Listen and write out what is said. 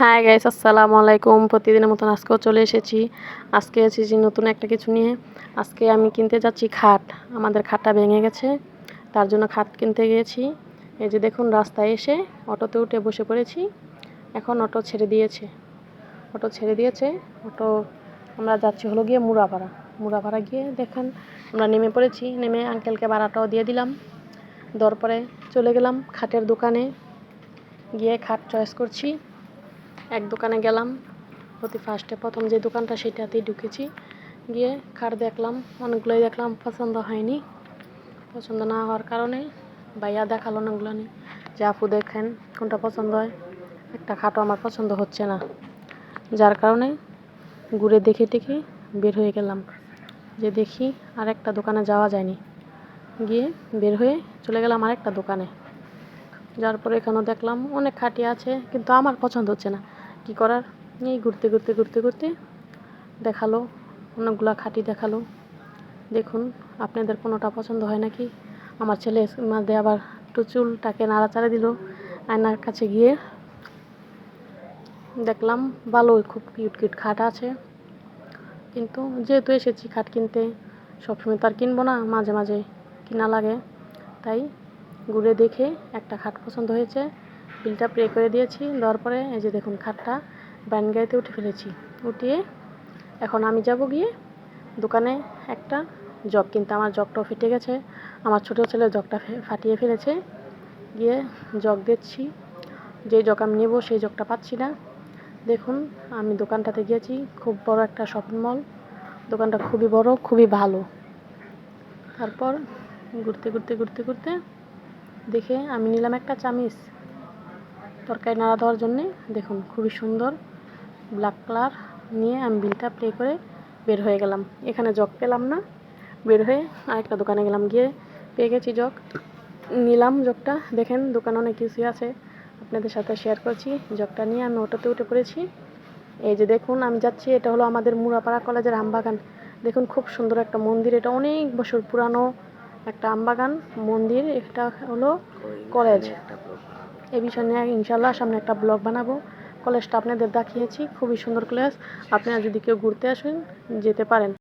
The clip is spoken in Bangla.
হাই গাইস, আসসালামু আলাইকুম। প্রতিদিনের মতন আজকেও চলে এসেছি। আজকে এসেছি নতুন একটা কিছু নিয়ে। আজকে আমি কিনতে যাচ্ছি খাট। আমাদের খাটটা ভেঙে গেছে, তার জন্য খাট কিনতে গিয়েছি। এই যে দেখুন, রাস্তায় এসে অটোতে উঠে বসে পড়েছি। এখন অটো ছেড়ে দিয়েছে। অটো আমরা যাচ্ছি হলো গিয়ে মুড়াপাড়া গিয়ে দেখেন আমরা নেমে পড়েছি। নেমে আঙ্কেলকে ভাড়াটাও দিয়ে দিলাম। দেওয়ার পরে চলে গেলাম খাটের দোকানে। গিয়ে খাট চয়েস করছি। এক দোকানে গেলাম, প্রথম যে দোকানটা সেটাতেই ঢুকেছি। গিয়ে খাট দেখলাম, অনেকগুলোই দেখলাম, পছন্দ হয়নি। পছন্দ না হওয়ার কারণে ভাইয়া দেখালো অনেকগুলো নেই, যে আপু দেখেন কোনটা পছন্দ হয়। একটা খাটও আমার পছন্দ হচ্ছে না, যার কারণে ঘুরে দেখে টেখে বের হয়ে গেলাম। যে দেখি আর একটা দোকানে যাওয়া যায়নি। গিয়ে বের হয়ে চলে গেলাম আরেকটা দোকানে। যার পরে এখানেও দেখলাম অনেক খাটই আছে, কিন্তু আমার পছন্দ হচ্ছে না। কি করার, এই ঘুরতে দেখালো, অনেকগুলো খাটি দেখালো। দেখুন আপনাদের কোনোটা পছন্দ হয় নাকি। আমার ছেলে মাঝে আবার একটু চুলটাকে নাড়াচাড়া দিল আয়নার কাছে গিয়ে। দেখলাম ভালোই, খুব কিউট খাট আছে। কিন্তু যেহেতু এসেছি খাট কিনতে, সবসময় তো আর কিনবো না, মাঝে মাঝে কিনা লাগে। তাই ঘুরে দেখে একটা খাট পছন্দ হয়েছে, বিলটা পে করে দিয়েছি। দেওয়ার পরে এই যে দেখুন, খাটটা ভ্যান গাড়িতে উঠে ফেলেছি। উঠিয়ে এখন আমি যাব গিয়ে দোকানে একটা জগ কিনতে। আমার জগটাও ফেটে গেছে, আমার ছোটো ছেলে জগটা ফাটিয়ে ফেলেছে। গিয়ে জগ দিচ্ছি, যে জগ আমি নেবো সেই জগটা পাচ্ছি না। দেখুন আমি দোকানটাতে গিয়েছি, খুব বড় একটা শপিং মল। দোকানটা খুবই বড়, খুবই ভালো। তারপর ঘুরতে দেখে আমি নিলাম একটা চামিচ তরকারি নাড়া দেওয়ার জন্যে। দেখুন খুবই সুন্দর, ব্ল্যাক কালার। নিয়ে আমি বিলটা পে করে বের হয়ে গেলাম। এখানে জগ পেলাম না, বের হয়ে আরেকটা দোকানে গেলাম। গিয়ে পেয়ে গেছি জগ, নিলাম জগটা। দেখেন দোকানে অনেক কিছুই আছে, আপনাদের সাথে শেয়ার করছি। জগটা নিয়ে আমি অটোতে উঠে পড়েছি। এই যে দেখুন আমি যাচ্ছি, এটা হলো আমাদের মুড়াপাড়া কলেজের আমবাগান। দেখুন খুব সুন্দর একটা মন্দির, এটা অনেক বছর পুরানো একটা আমবাগান মন্দির। এটা হলো কলেজ। এই বিষয় নিয়ে ইনশাল্লাহ সামনে একটা ব্লগ বানাবো। কলেজটা আপনাদের দেখিয়েছি, খুবই সুন্দর কলেজ। আপনারা যদি কেউ ঘুরতে আসেন যেতে পারেন।